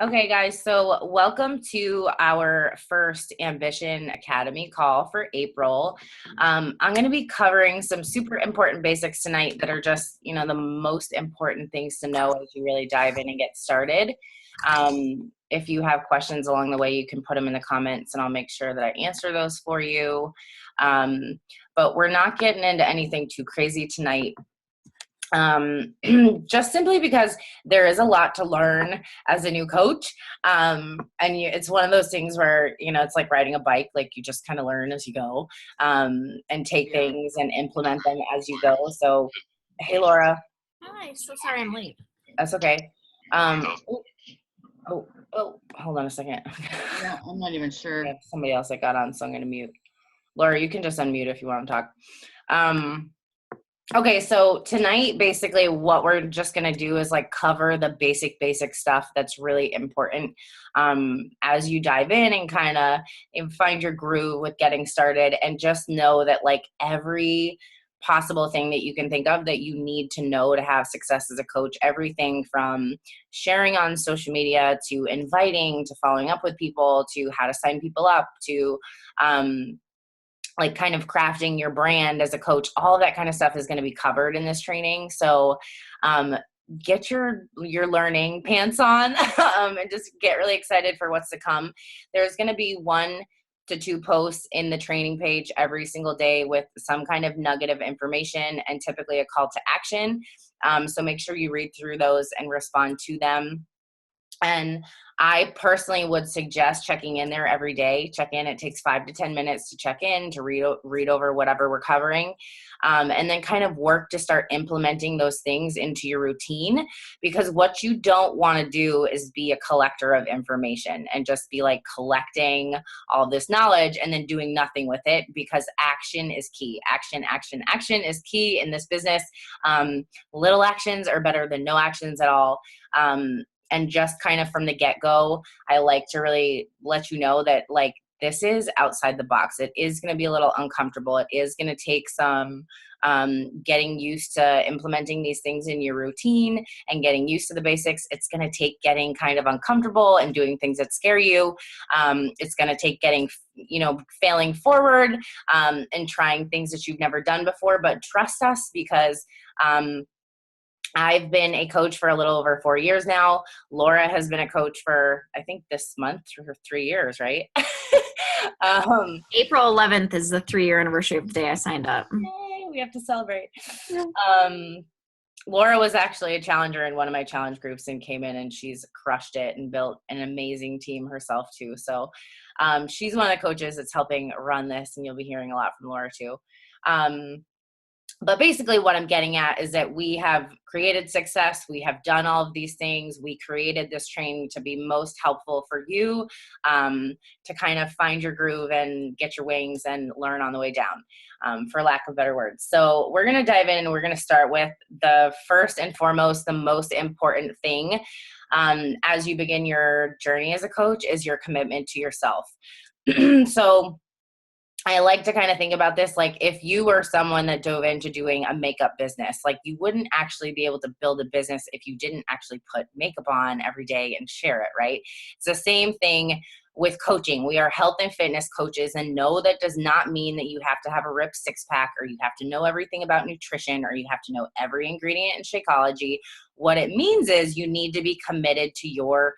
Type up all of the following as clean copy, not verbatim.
Okay, guys, so welcome to our first Ambition Academy call for April. I'm going to be covering some super important basics tonight that are just, the most important things to know as you really dive in and get started. If you have questions along the way, you can put them in the comments and I'll make sure that I answer those for you. But we're not getting into anything too crazy tonight. Just simply because there is a lot to learn as a new coach. It's one of those things where, it's like riding a bike, like you just kind of learn as you go, and take things and implement them as you go. So, hey, Laura. Hi, so sorry I'm late. That's okay. Hold on a second. Yeah, I'm not even sure. Somebody else that got on, so I'm going to mute. Laura, you can just unmute if you want to talk. Okay, so tonight, basically what we're just going to do is like cover the basic stuff that's really important as you dive in and kind of find your groove with getting started, and just know that like every possible thing that you can think of that you need to know to have success as a coach, everything from sharing on social media to inviting to following up with people to how to sign people up to like kind of crafting your brand as a coach, all of that kind of stuff is going to be covered in this training. So get your learning pants on and just get really excited for what's to come. There's going to be 1 to 2 posts in the training page every single day with some kind of nugget of information and typically a call to action. So make sure you read through those and respond to them. And I personally would suggest checking in there every day. Check in. It takes 5 to 10 minutes to check in, to read over whatever we're covering, and then kind of work to start implementing those things into your routine. Because what you don't want to do is be a collector of information and just be like collecting all this knowledge and then doing nothing with it, because action is key. Action is key in this business. Little actions are better than no actions at all. And just kind of from the get-go, I like to really let you know that like this is outside the box. It is going to be a little uncomfortable. It is going to take some getting used to implementing these things in your routine and getting used to the basics. It's going to take getting kind of uncomfortable and doing things that scare you. It's going to take getting, failing forward and trying things that you've never done before. But trust us, because I've been a coach for a little over 4 years now. Laura has been a coach for, I think this month, for 3 years, right? April 11th is the 3-year anniversary of the day I signed up. Yay, we have to celebrate. Yeah. Laura was actually a challenger in one of my challenge groups and came in and she's crushed it and built an amazing team herself too. So she's one of the coaches that's helping run this, and you'll be hearing a lot from Laura too. But basically what I'm getting at is that we have created success. We have done all of these things. We created this training to be most helpful for you, to kind of find your groove and get your wings and learn on the way down, for lack of better words. So we're going to dive in and we're going to start with the first and foremost, the most important thing as you begin your journey as a coach is your commitment to yourself. So I like to kind of think about this like if you were someone that dove into doing a makeup business, like you wouldn't actually be able to build a business if you didn't actually put makeup on every day and share it, right? It's the same thing with coaching. We are health and fitness coaches, and no, that does not mean that you have to have a ripped six-pack or you have to know everything about nutrition or you have to know every ingredient in Shakeology. What it means is you need to be committed to your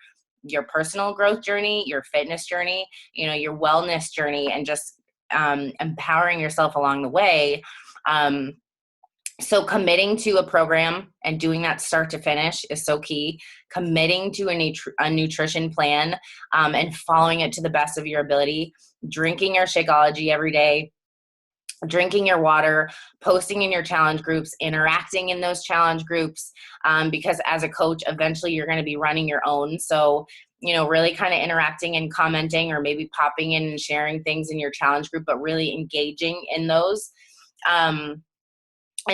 personal growth journey, your fitness journey, your wellness journey, and just empowering yourself along the way. So committing to a program and doing that start to finish is so key. Committing to a nutrition plan and following it to the best of your ability. Drinking your Shakeology every day. Drinking your water, posting in your challenge groups, interacting in those challenge groups, because as a coach, eventually you're going to be running your own. So really kind of interacting and commenting, or maybe popping in and sharing things in your challenge group, but really engaging in those, and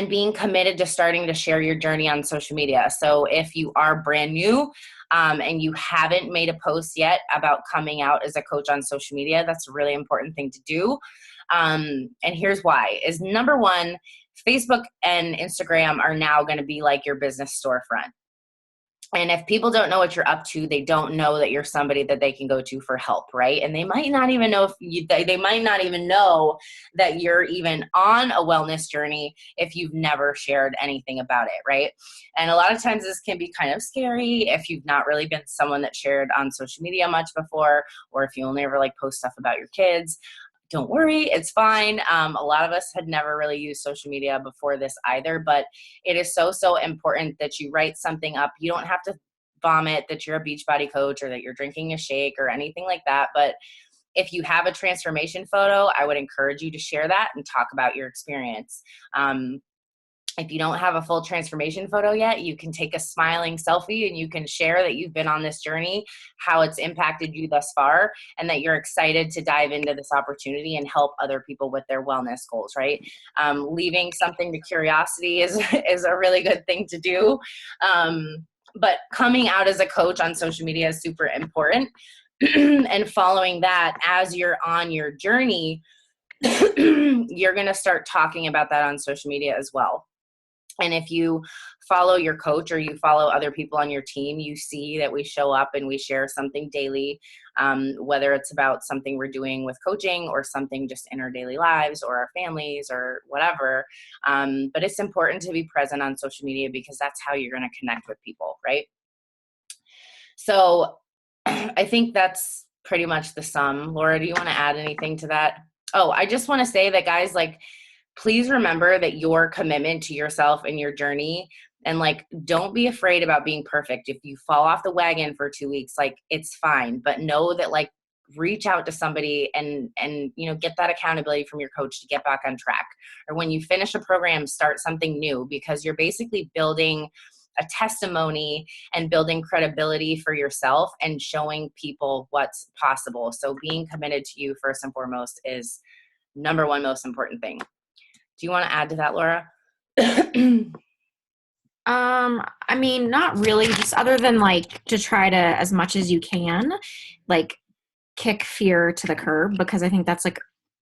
being committed to starting to share your journey on social media. So if you are brand new and you haven't made a post yet about coming out as a coach on social media, that's a really important thing to do. And here's why. Is number one, Facebook and Instagram are now going to be like your business storefront. And if people don't know what you're up to, they don't know that you're somebody that they can go to for help, right? And they might not even know they might not even know that you're even on a wellness journey if you've never shared anything about it, right? And a lot of times this can be kind of scary if you've not really been someone that shared on social media much before, or if you only ever like post stuff about your kids. Don't worry, it's fine. A lot of us had never really used social media before this either, but it is so, so important that you write something up. You don't have to vomit that you're a Beachbody coach or that you're drinking a shake or anything like that. But if you have a transformation photo, I would encourage you to share that and talk about your experience. If you don't have a full transformation photo yet, you can take a smiling selfie and you can share that you've been on this journey, how it's impacted you thus far, and that you're excited to dive into this opportunity and help other people with their wellness goals, right? Leaving something to curiosity is a really good thing to do. But coming out as a coach on social media is super important. And following that as you're on your journey, you're going to start talking about that on social media as well. And if you follow your coach or you follow other people on your team, you see that we show up and we share something daily, whether it's about something we're doing with coaching or something just in our daily lives or our families or whatever. But it's important to be present on social media because that's how you're going to connect with people, right? So I think that's pretty much the sum. Laura, do you want to add anything to that? Oh, I just want to say that, guys, like, please remember that your commitment to yourself and your journey, and like, don't be afraid about being perfect. If you fall off the wagon for 2 weeks, like, it's fine, but know that, like, reach out to somebody and get that accountability from your coach to get back on track. Or when you finish a program, start something new, because you're basically building a testimony and building credibility for yourself and showing people what's possible. So being committed to you first and foremost is number one most important thing. Do you want to add to that, Laura? I mean, not really, just other than like to try to, as much as you can, like kick fear to the curb, because I think that's like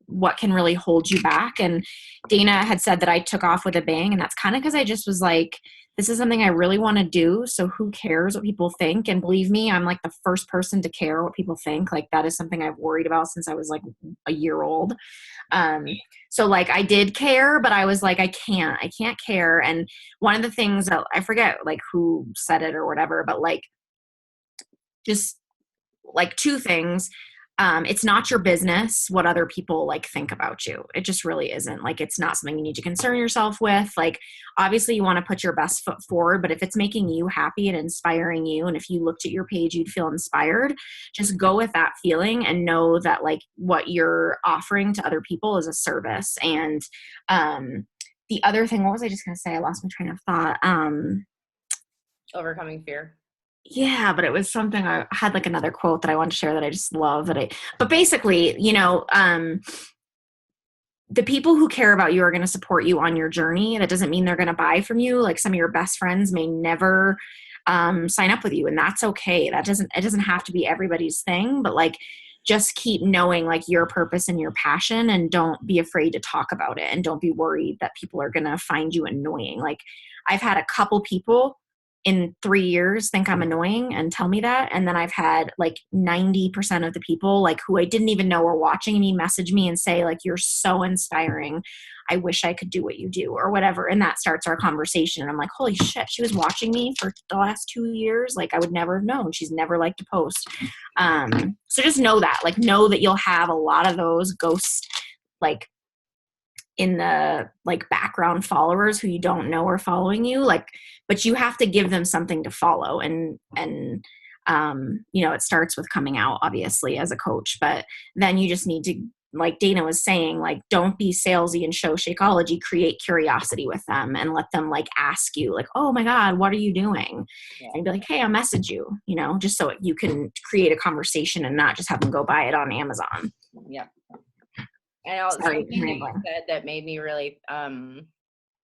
what can really hold you back. And Dana had said that I took off with a bang, and that's kind of because I just was like, this is something I really want to do, so who cares what people think? And believe me, I'm like the first person to care what people think. Like, that is something I've worried about since I was like a year old. So like I did care, but I was like, I can't care. And one of the things that I forget like who said it or whatever, but like, just like two things. It's not your business what other people like think about you. It just really isn't. Like, it's not something you need to concern yourself with. Like, obviously you want to put your best foot forward, but if it's making you happy and inspiring you, and if you looked at your page, you'd feel inspired, just go with that feeling and know that like what you're offering to other people is a service. And the other thing, what was I just going to say? I lost my train of thought. Overcoming fear. Yeah, but it was something, I had like another quote that I want to share that I just love but basically, the people who care about you are going to support you on your journey. That doesn't mean they're going to buy from you. Like, some of your best friends may never sign up with you, and that's okay. It doesn't have to be everybody's thing, but like, just keep knowing like your purpose and your passion, and don't be afraid to talk about it, and don't be worried that people are going to find you annoying. Like, I've had a couple people in 3 years think I'm annoying and tell me that. And then I've had like 90% of the people like who I didn't even know were watching me message me and say like, you're so inspiring. I wish I could do what you do, or whatever. And that starts our conversation. And I'm like, holy shit, she was watching me for the last 2 years. Like, I would never have known. She's never liked to post. So just know that you'll have a lot of those ghost, like, in the like background followers who you don't know are following you, like, but you have to give them something to follow. And it starts with coming out, obviously, as a coach, but then you just need to, like Dana was saying, like, don't be salesy and show Shakeology. Create curiosity with them and let them like ask you like, oh my God, what are you doing? Yeah. And be like, hey, I'll message you, just so you can create a conversation and not just have them go buy it on Amazon. Yeah. And something that you said that made me really,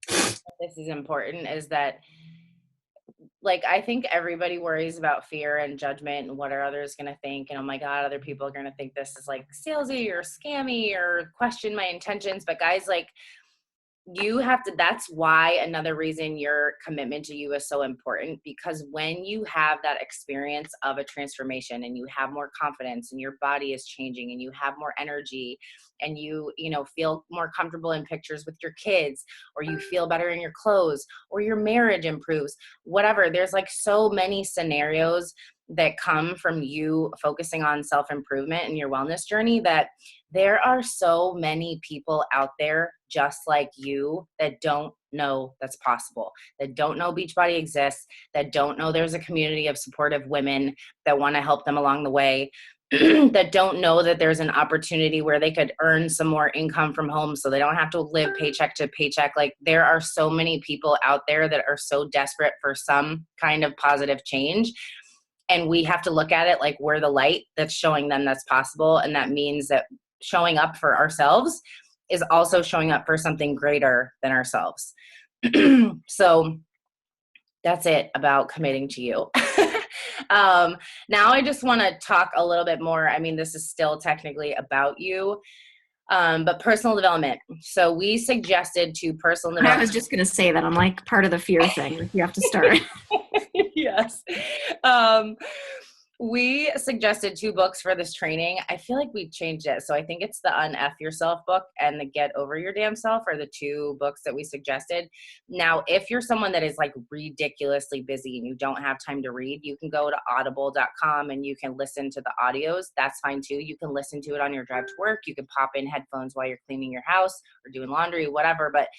this is important, is that, like, I think everybody worries about fear and judgment and what are others going to think. And, oh my God, other people are going to think this is like salesy or scammy or question my intentions. But guys, like, you have to, that's why another reason your commitment to you is so important, because when you have that experience of a transformation and you have more confidence and your body is changing and you have more energy and you know, feel more comfortable in pictures with your kids, or you feel better in your clothes, or your marriage improves, whatever, there's like so many scenarios that come from you focusing on self-improvement in your wellness journey, that there are so many people out there just like you that don't know that's possible, that don't know Beachbody exists, that don't know there's a community of supportive women that want to help them along the way, that don't know that there's an opportunity where they could earn some more income from home so they don't have to live paycheck to paycheck. Like, there are so many people out there that are so desperate for some kind of positive change. And we have to look at it like we're the light that's showing them that's possible. And that means that showing up for ourselves is also showing up for something greater than ourselves. So that's it about committing to you. Now I just want to talk a little bit more. I mean, this is still technically about you, but personal development. So we suggested to personal development. I was just going to say that I'm like part of the fear thing. You have to start. Yes. We suggested 2 books for this training. I feel like we changed it. So I think it's the Unf Yourself book and the Get Over Your Damn Self are the 2 books that we suggested. Now, if you're someone that is like ridiculously busy and you don't have time to read, you can go to audible.com and you can listen to the audios. That's fine too. You can listen to it on your drive to work. You can pop in headphones while you're cleaning your house or doing laundry, whatever, but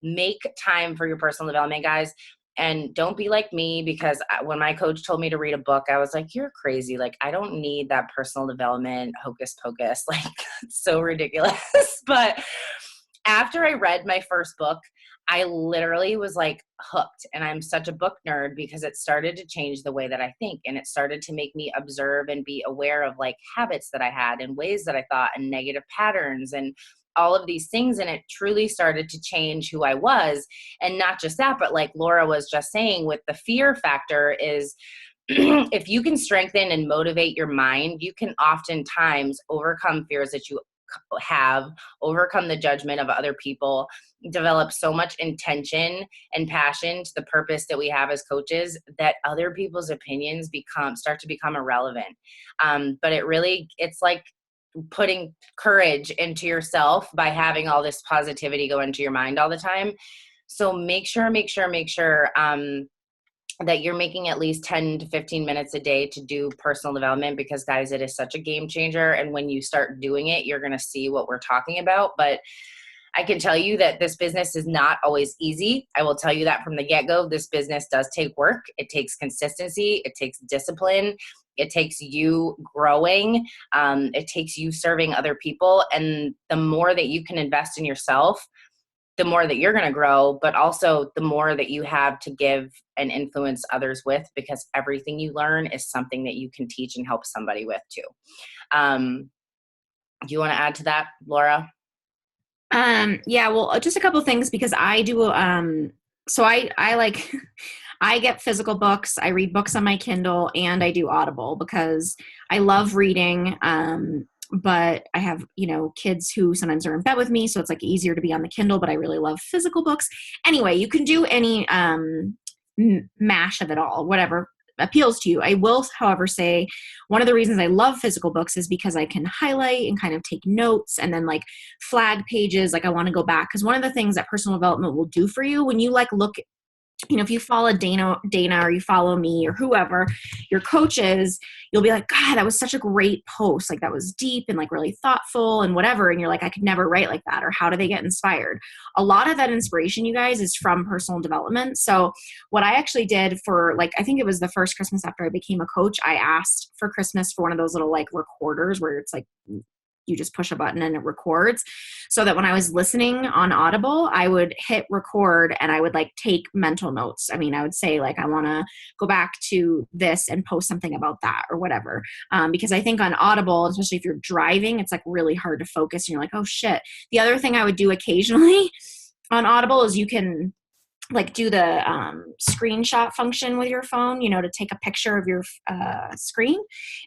make time for your personal development, guys. And don't be like me, because when my coach told me to read a book, I was like, you're crazy. Like, I don't need that personal development hocus pocus. Like, it's so ridiculous. But after I read my first book, I literally was like hooked. And I'm such a book nerd because it started to change the way that I think. And it started to make me observe and be aware of like habits that I had and ways that I thought and negative patterns and all of these things. And it truly started to change who I was. And not just that, but like Laura was just saying with the fear factor is if you can strengthen and motivate your mind, you can oftentimes overcome fears that you have, overcome the judgment of other people, develop so much intention and passion to the purpose that we have as coaches that other people's opinions start to become irrelevant. But it's like putting courage into yourself by having all this positivity go into your mind all the time. So make sure that you're making at least 10 to 15 minutes a day to do personal development, because guys, it is such a game changer. And when you start doing it, you're going to see what we're talking about. But I can tell you that this business is not always easy. I will tell you that from the get-go. This business does take work. It takes consistency. It takes discipline. It takes you growing. It takes you serving other people. And the more that you can invest in yourself, the more that you're going to grow, but also the more that you have to give and influence others with, because everything you learn is something that you can teach and help somebody with too. Do you want to add to that, Laura? Yeah, well, just a couple of things, because I do, so I like, I get physical books, I read books on my Kindle, and I do Audible because I love reading. But I have, kids who sometimes are in bed with me, so it's like easier to be on the Kindle, but I really love physical books. Anyway, you can do any, mash of it all, whatever appeals to you. I will, however, say one of the reasons I love physical books is because I can highlight and kind of take notes and then like flag pages. Like I want to go back, because one of the things that personal development will do for you when you like look, if you follow Dana, or you follow me or whoever your coach is, you'll be like, God, that was such a great post. Like that was deep and like really thoughtful and whatever. And you're like, I could never write like that. Or how do they get inspired? A lot of that inspiration, you guys, is from personal development. So what I actually did for I think it was the first Christmas after I became a coach, I asked for Christmas for one of those little like recorders where it's like, you just push a button and it records, so that when I was listening on Audible, I would hit record and I would like take mental notes. I mean, I would say like, I want to go back to this and post something about that or whatever. Because I think on Audible, especially if you're driving, it's like really hard to focus and you're like, oh shit. The other thing I would do occasionally on Audible is you can like do the screenshot function with your phone, to take a picture of your screen,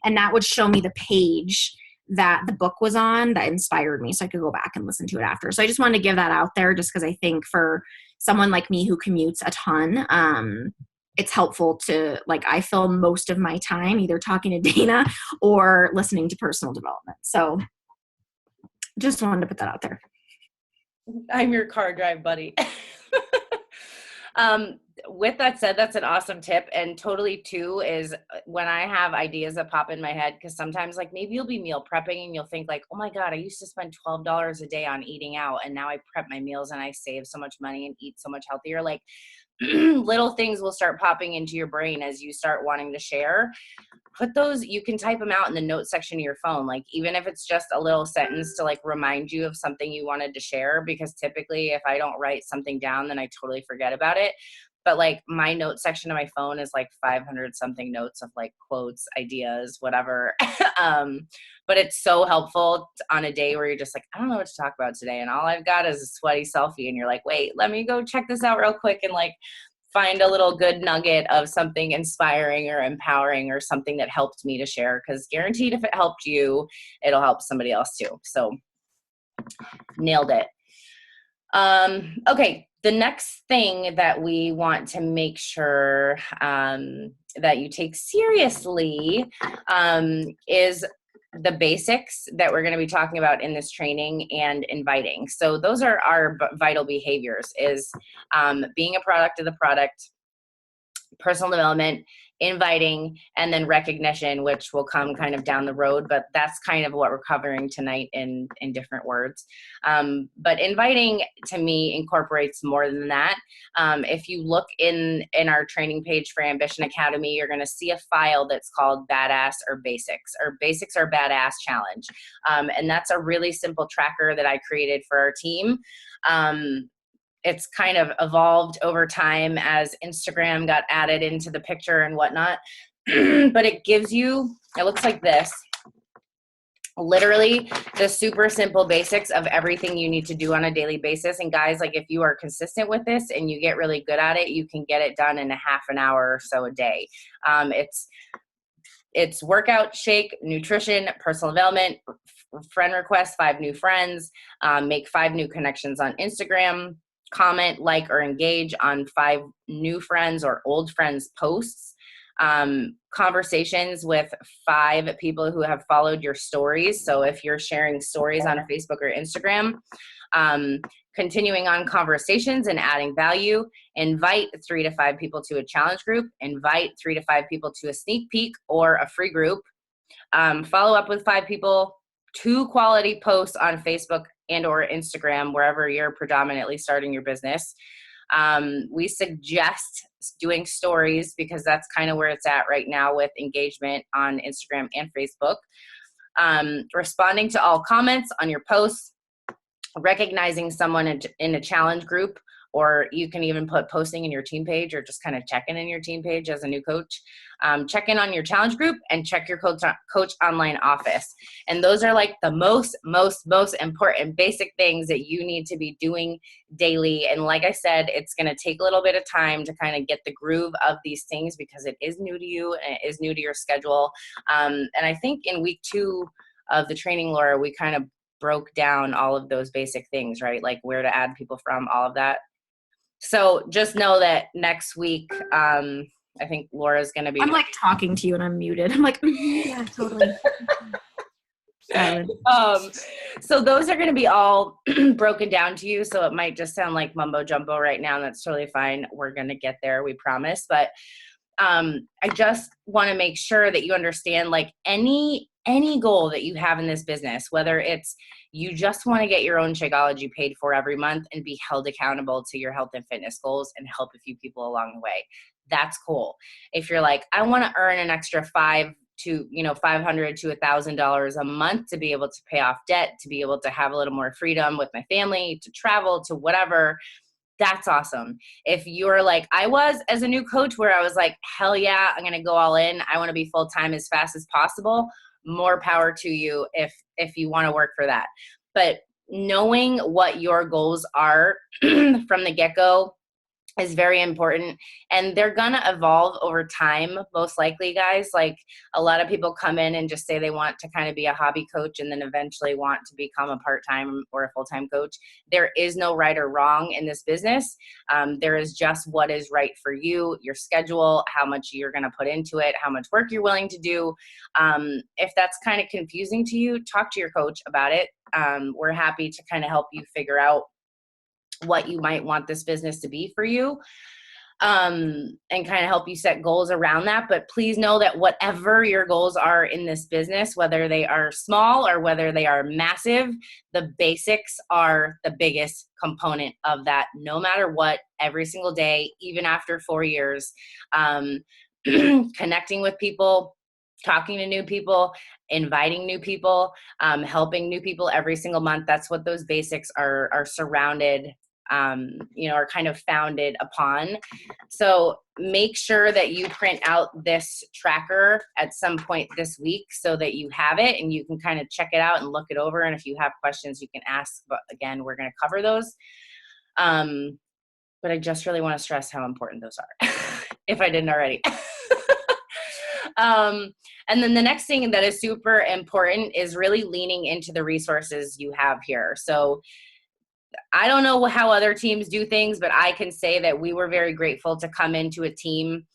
and that would show me the page that the book was on that inspired me, so I could go back and listen to it after. So I just wanted to give that out there, just because I think for someone like me who commutes a ton, it's helpful to, like, I fill most of my time either talking to Dana or listening to personal development. So just wanted to put that out there. I'm your car drive buddy. With that said, that's an awesome tip. And totally too is when I have ideas that pop in my head, because sometimes like maybe you'll be meal prepping and you'll think like, oh my God, I used to spend $12 a day on eating out. And now I prep my meals and I save so much money and eat so much healthier. Like little things will start popping into your brain as you start wanting to share. Put those, you can type them out in the notes section of your phone. Like even if it's just a little sentence to like remind you of something you wanted to share, because typically if I don't write something down, then I totally forget about it. But like my note section of my phone is like 500 something notes of like quotes, ideas, whatever. But it's so helpful on a day where you're just like, I don't know what to talk about today. And all I've got is a sweaty selfie. And you're like, wait, let me go check this out real quick and like find a little good nugget of something inspiring or empowering or something that helped me to share. Because guaranteed if it helped you, it'll help somebody else too. So nailed it. Okay. The next thing that we want to make sure that you take seriously is the basics that we're going to be talking about in this training and inviting. So those are our vital behaviors, is being a product of the product, personal development, inviting, and then recognition, which will come kind of down the road, but that's kind of what we're covering tonight in different words. But inviting to me incorporates more than that. If you look in our training page for Ambition Academy, you're going to see a file that's called Badass or Basics or Badass Challenge. And that's a really simple tracker that I created for our team. It's kind of evolved over time as Instagram got added into the picture and whatnot. But it gives you, it looks like this, literally the super simple basics of everything you need to do on a daily basis. And guys, like if you are consistent with this and you get really good at it, you can get it done in a half an hour or so a day. It's workout, shake, nutrition, personal development, friend request, 5 new friends, make 5 new connections on Instagram, comment, like, or engage on 5 new friends or old friends posts, conversations with 5 people who have followed your stories. So if you're sharing stories on Facebook or Instagram, continuing on conversations and adding value, invite 3 to 5 people to a challenge group, invite 3 to 5 people to a sneak peek or a free group, follow up with 5 people, 2 quality posts on Facebook and or Instagram, wherever you're predominantly starting your business. We suggest doing stories because that's kind of where it's at right now with engagement on Instagram and Facebook. Responding to all comments on your posts, recognizing someone in a challenge group, or you can even put posting in your team page or just kind of check in your team page as a new coach. Check in on your challenge group and check your coach online office. And those are like the most important basic things that you need to be doing daily. And like I said, it's going to take a little bit of time to kind of get the groove of these things because it is new to you and it is new to your schedule. And I think in week 2 of the training, Laura, we kind of broke down all of those basic things, right? Like where to add people from, all of that. So just know that next week, I think Laura's going to be. I'm like talking to you and I'm muted. I'm like, yeah, totally. So those are going to be all broken down to you. So it might just sound like mumbo jumbo right now. And that's totally fine. We're going to get there. We promise. But I just want to make sure that you understand like any goal that you have in this business, whether it's you just want to get your own Shakeology paid for every month and be held accountable to your health and fitness goals and help a few people along the way. That's cool. If you're like, I want to earn an extra $500 to $1,000 a month to be able to pay off debt, to be able to have a little more freedom with my family, to travel, to whatever, that's awesome. If you're like I was as a new coach where I was like, hell yeah, I'm going to go all in. I want to be full-time as fast as possible. More power to you if you want to work for that. But knowing what your goals are from the get-go is very important, and they're gonna evolve over time, most likely, guys. Like, a lot of people come in and just say they want to kind of be a hobby coach and then eventually want to become a part-time or a full-time coach. There is no right or wrong in this business. There is just what is right for you, your schedule, how much you're gonna put into it, how much work you're willing to do. If that's kind of confusing to you, talk to your coach about it. We're happy to kind of help you figure out what you might want this business to be for you, and kind of help you set goals around that. But please know that whatever your goals are in this business, whether they are small or whether they are massive, the basics are the biggest component of that, no matter what, every single day, even after 4 years. Connecting with people, talking to new people, inviting new people, helping new people every single month. That's what those basics are surrounded, are kind of founded upon. So make sure that you print out this tracker at some point this week so that you have it and you can kind of check it out and look it over. And if you have questions, you can ask. But again, we're going to cover those. But I just really want to stress how important those are, if I didn't already. And then the next thing that is super important is really leaning into the resources you have here. So I don't know how other teams do things, but I can say that we were very grateful to come into a team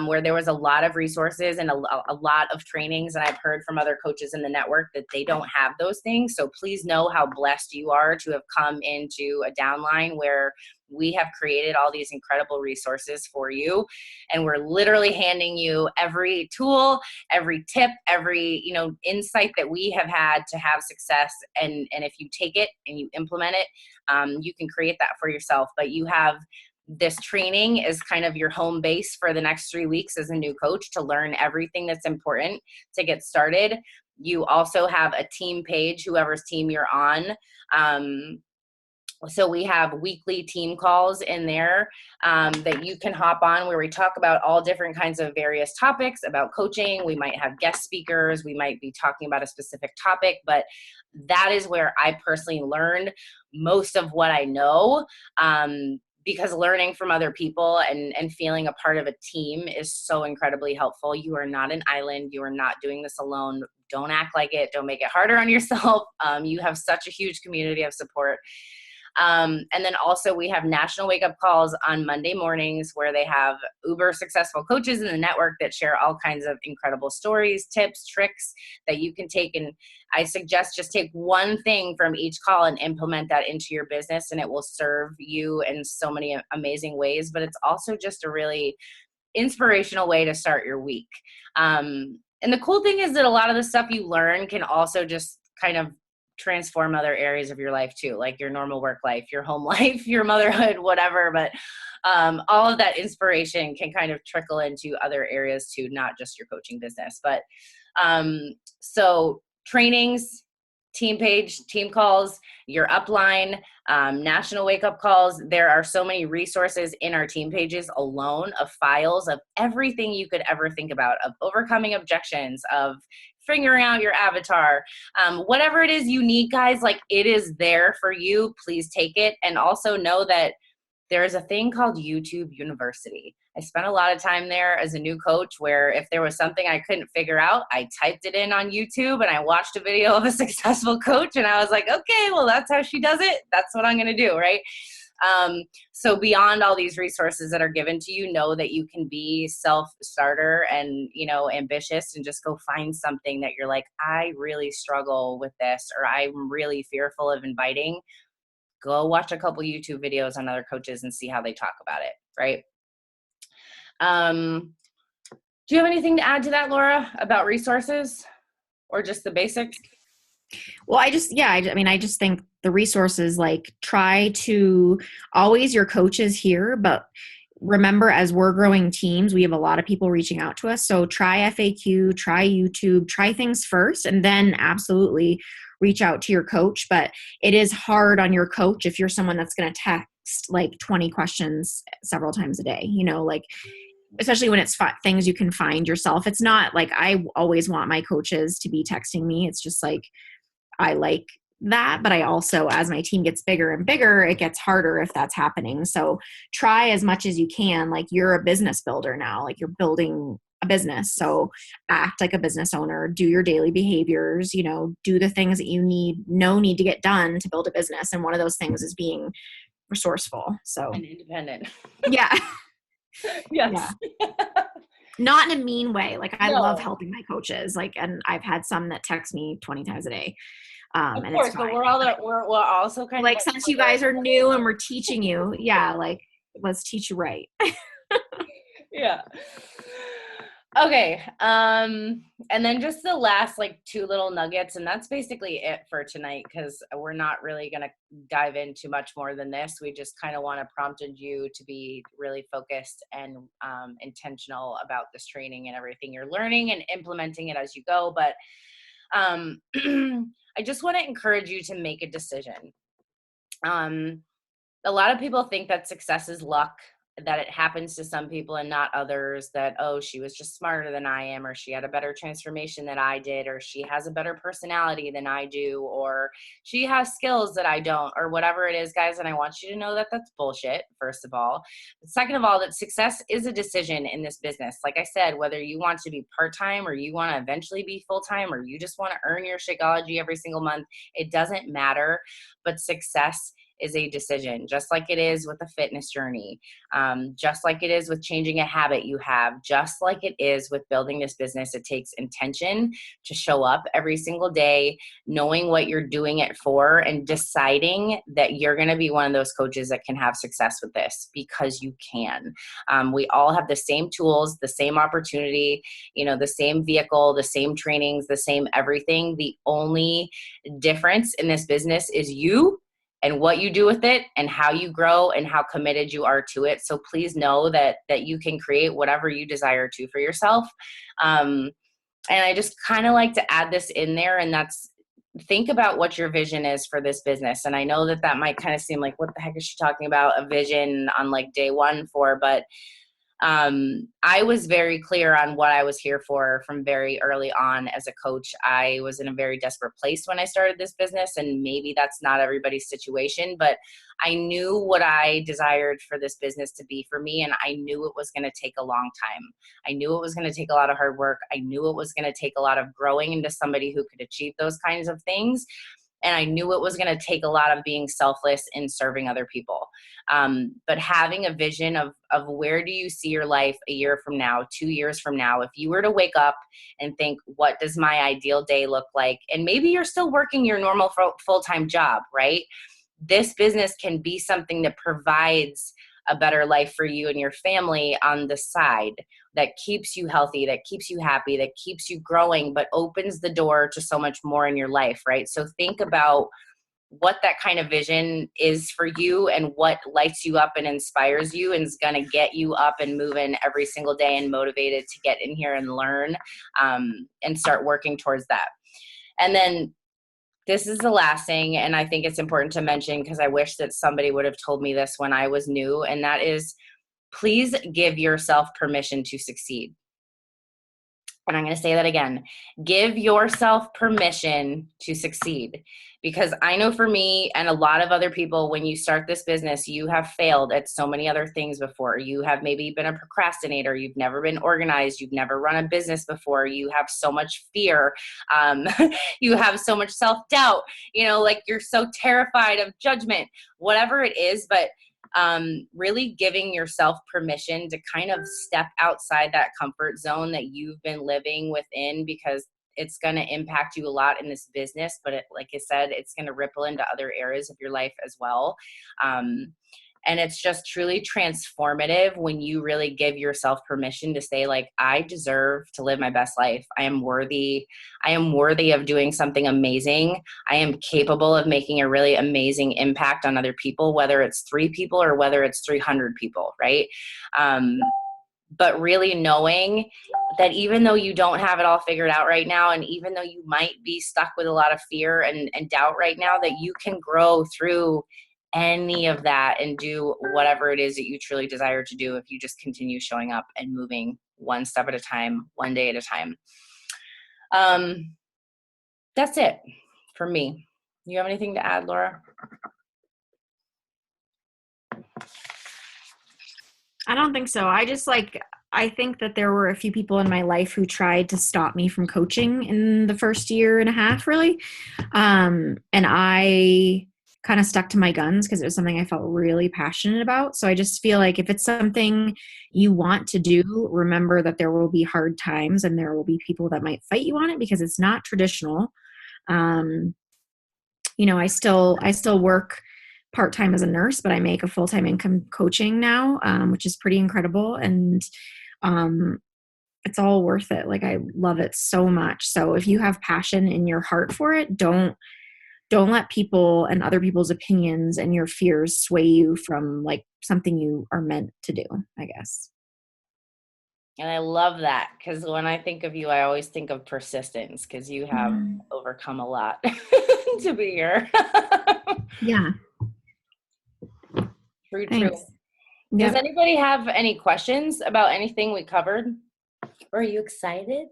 where there was a lot of resources and a lot of trainings. And I've heard from other coaches in the network that they don't have those things. So please know how blessed you are to have come into a downline where we have created all these incredible resources for you. And we're literally handing you every tool, every tip, every, insight that we have had to have success. And if you take it and you implement it, you can create that for yourself. But you have this training is kind of your home base for the next 3 weeks as a new coach to learn everything that's important to get started. You also have a team page, whoever's team you're on. So we have weekly team calls in there that you can hop on where we talk about all different kinds of various topics about coaching. We might have guest speakers. We might be talking about a specific topic, but that is where I personally learned most of what I know, because learning from other people and feeling a part of a team is so incredibly helpful. You are not an island. You are not doing this alone. Don't act like it. Don't make it harder on yourself. You have such a huge community of support. And then also we have national wake up calls on Monday mornings where they have uber successful coaches in the network that share all kinds of incredible stories, tips, tricks that you can take. And I suggest just take one thing from each call and implement that into your business, and it will serve you in so many amazing ways. But it's also just a really inspirational way to start your week. And the cool thing is that a lot of the stuff you learn can also just kind of transform other areas of your life too, like your normal work life, your home life, your motherhood, whatever. But all of that inspiration can kind of trickle into other areas too, not just your coaching business. But so trainings, team page, team calls, your upline, national wake up calls. There are so many resources in our team pages alone of files of everything you could ever think about, of overcoming objections, of figuring out your avatar, whatever it is you need, guys, like it is there for you. Please take it. And also know that there is a thing called YouTube University. I spent a lot of time there as a new coach where if there was something I couldn't figure out, I typed it in on YouTube and I watched a video of a successful coach and I was like, okay, well, that's how she does it. That's what I'm going to do, right? So beyond all these resources that are given to you, know that you can be self-starter and, ambitious and just go find something that you're like, I really struggle with this, or I'm really fearful of inviting. Go watch a couple YouTube videos on other coaches and see how they talk about it, right? Do you have anything to add to that, Laura, about resources or just the basics? Well, I just think the resources, like, try to always, your coach is here, but remember, as we're growing teams, we have a lot of people reaching out to us. So try FAQ, try YouTube, try things first, and then absolutely reach out to your coach. But it is hard on your coach if you're someone that's going to text like 20 questions several times a day, like, especially when it's things you can find yourself. It's not like I always want my coaches to be texting me. It's just like, I like that, but I also, as my team gets bigger and bigger, it gets harder if that's happening. So try as much as you can. Like, you're a business builder now, like you're building a business. So act like a business owner, do your daily behaviors, do the things that you need to get done to build a business. And one of those things is being resourceful. So And independent. yeah. Yeah. Yes. Not in a mean way. Like, I love No, helping my coaches. Like, and I've had some that text me 20 times a day. of And it's course, but fine. we're also kind of Like, since you guys are new and we're teaching you, yeah, like, let's teach you right. yeah. Okay. And then just the last like two little nuggets, and that's basically it for tonight, because we're not really gonna dive into much more than this. We just kind of want to prompted you to be really focused and intentional about this training and everything you're learning and implementing it as you go. But I just want to encourage you to make a decision. A lot of people think that success is luck, that it happens to some people and not others, that, oh, she was just smarter than I am, or she had a better transformation than I did, or she has a better personality than I do, or she has skills that I don't, or whatever it is, guys. And I want you to know that that's bullshit, first of all. But second of all, that success is a decision in this business. Like I said, whether you want to be part-time or you want to eventually be full-time, or you just want to earn your Shakeology every single month, it doesn't matter. But success is a decision, just like it is with a fitness journey, just like it is with changing a habit you have, just like it is with building this business. It takes intention to show up every single day, knowing what you're doing it for, and deciding that you're going to be one of those coaches that can have success with this, because you can. We all have the same tools, the same opportunity, the same vehicle, the same trainings, the same everything. The only difference in this business is you and what you do with it and how you grow and how committed you are to it. So please know that you can create whatever you desire to for yourself. And I just kind of like to add this in there, and that's, think about what your vision is for this business. And I know that might kind of seem like, what the heck is she talking about a vision on like day one for? But I was very clear on what I was here for from very early on as a coach. I was in a very desperate place when I started this business, and maybe that's not everybody's situation, but I knew what I desired for this business to be for me, and I knew it was going to take a long time. I knew it was going to take a lot of hard work. I knew it was going to take a lot of growing into somebody who could achieve those kinds of things. And I knew it was going to take a lot of being selfless in serving other people. But having a vision of where do you see your life a year from now, 2 years from now, if you were to wake up and think, what does my ideal day look like? And maybe you're still working your normal full-time job, right? This business can be something that provides a better life for you and your family on the side, that keeps you healthy, that keeps you happy, that keeps you growing, but opens the door to so much more in your life, right? So think about what that kind of vision is for you and what lights you up and inspires you and is going to get you up and moving every single day and motivated to get in here and learn, and start working towards that. And then this is the last thing, and I think it's important to mention because I wish that somebody would have told me this when I was new, and that is, please give yourself permission to succeed. And I'm going to say that again. Give yourself permission to succeed. Because I know for me and a lot of other people, when you start this business, you have failed at so many other things before. You have maybe been a procrastinator. You've never been organized. You've never run a business before. You have so much fear. You have so much self-doubt. Like you're so terrified of judgment, whatever it is. But really giving yourself permission to kind of step outside that comfort zone that you've been living within, because it's going to impact you a lot in this business, but like I said, it's going to ripple into other areas of your life as well. And it's just truly transformative when you really give yourself permission to say, like, I deserve to live my best life. I am worthy. I am worthy of doing something amazing. I am capable of making a really amazing impact on other people, whether it's 3 people or whether it's 300 people, right? But really knowing that even though you don't have it all figured out right now, and even though you might be stuck with a lot of fear and doubt right now, that you can grow through any of that and do whatever it is that you truly desire to do if you just continue showing up and moving one step at a time, one day at a time. That's it for me. You have anything to add, Laura? I don't think so. I think that there were a few people in my life who tried to stop me from coaching in the first year and a half, really. And I kind of stuck to my guns because it was something I felt really passionate about. So I just feel like if it's something you want to do, remember that there will be hard times and there will be people that might fight you on it because it's not traditional. I still work part-time as a nurse, but I make a full-time income coaching now, which is pretty incredible. And it's all worth it. Like, I love it so much. So if you have passion in your heart for it, don't let people and other people's opinions and your fears sway you from like something you are meant to do, I guess. And I love that, because when I think of you, I always think of persistence, because you have overcome a lot to be here. Yeah. True, Thanks. true. Yep. Does anybody have any questions about anything we covered? Or are you excited?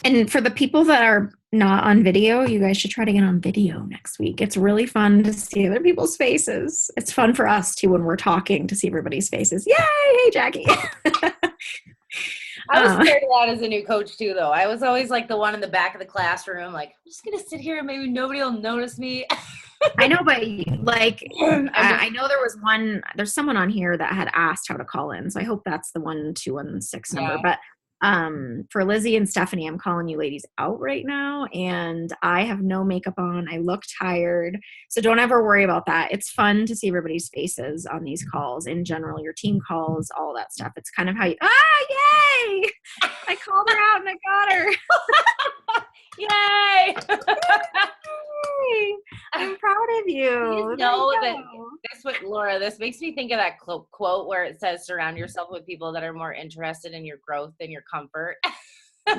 And for the people that are not on video, you guys should try to get on video next week. It's really fun to see other people's faces. It's fun for us too when we're talking to see everybody's faces. Yay! Hey, Jackie. I was scared of that as a new coach too, though. I was always like the one in the back of the classroom, like, I'm just gonna sit here and maybe nobody will notice me. I know, but like, I know there's someone on here that had asked how to call in. So I hope that's the 1216 number. Yeah. But for Lizzie and Stephanie, I'm calling you ladies out right now. And I have no makeup on. I look tired. So don't ever worry about that. It's fun to see everybody's faces on these calls. In general, your team calls, all that stuff. It's kind of how yay! I called her out and I got her. Yay! Yay! I'm proud of you. You know that Laura, this makes me think of that quote where it says, surround yourself with people that are more interested in your growth than your comfort.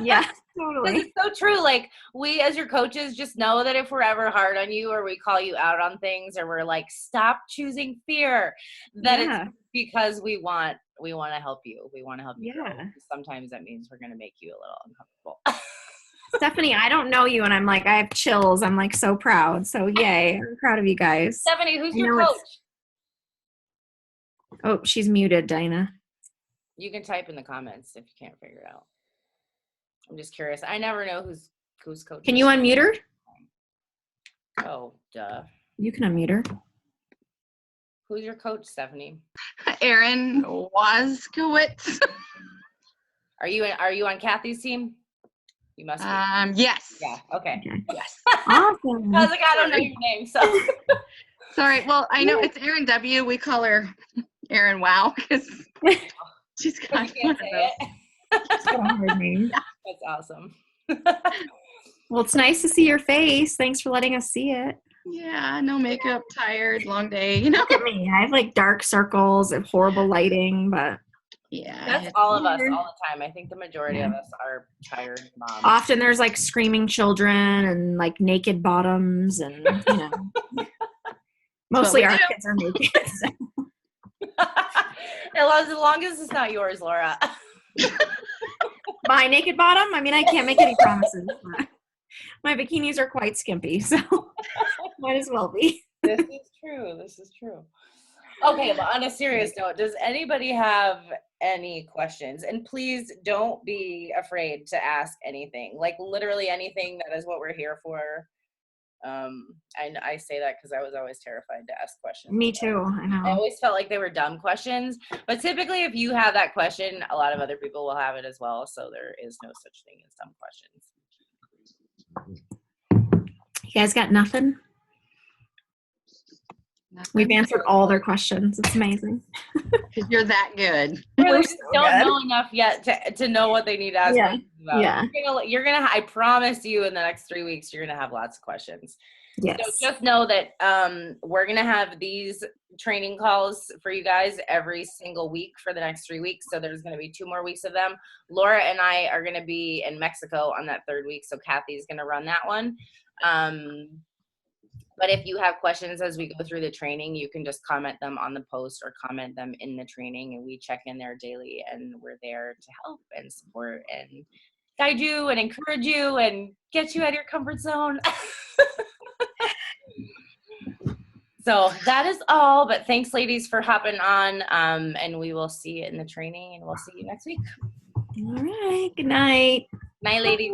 Yeah, totally. Because it's so true. Like, we as your coaches just know that if we're ever hard on you or we call you out on things or we're like, stop choosing fear, that it's because we want to help you. We want to help you grow. Sometimes that means we're going to make you a little uncomfortable. Stephanie, I don't know you, and I'm like, I have chills. I'm like so proud. So yay, I'm proud of you guys. Stephanie, who's your coach? Oh, she's muted, Dinah. You can type in the comments if you can't figure it out. I'm just curious. I never know who's coaching. Can you unmute her? Oh, duh. You can unmute her. Who's your coach, Stephanie? Erin Waskowitz. Are you on Kathy's team? You must be. Yes. Yeah. Okay. Yes. Awesome. I was like, I don't know your name, so. Sorry. Well, I know it's Erin W. We call her Erin Wow because she's got one of those. She's got a hard name. That's awesome. Well, it's nice to see your face. Thanks for letting us see it. Yeah, no makeup, tired, long day, Look at me. I have like dark circles and horrible lighting, but yeah. That's all of us all the time. I think the majority of us are tired moms. Often there's like screaming children and like naked bottoms and, mostly our kids are naked. As long as it's not yours, Laura. My naked bottom? I mean, I can't make any promises. My bikinis are quite skimpy, so might as well be. This is true. Okay, but on a serious note, does anybody have any questions? And please don't be afraid to ask anything. Like, literally anything. That is what we're here for. I say that because I was always terrified to ask questions. Me too. I know. I always felt like they were dumb questions. But typically, if you have that question, a lot of other people will have it as well. So there is no such thing as dumb questions. You guys got nothing? We've answered all their questions. It's amazing. Because you're that good. Really don't know enough yet to know what they need to ask questions about. Yeah. You're gonna I promise you in the next 3 weeks you're gonna have lots of questions. Yes. So just know that we're gonna have these training calls for you guys every single week for the next 3 weeks. So there's gonna be 2 more weeks of them. Laura and I are gonna be in Mexico on that 3rd week, so Kathy's gonna run that one. But if you have questions as we go through the training, you can just comment them on the post or comment them in the training, and we check in there daily, and we're there to help and support and guide you and encourage you and get you out of your comfort zone. So that is all, but thanks ladies for hopping on, and we will see you in the training, and we'll see you next week. All right. Good night. Night, ladies.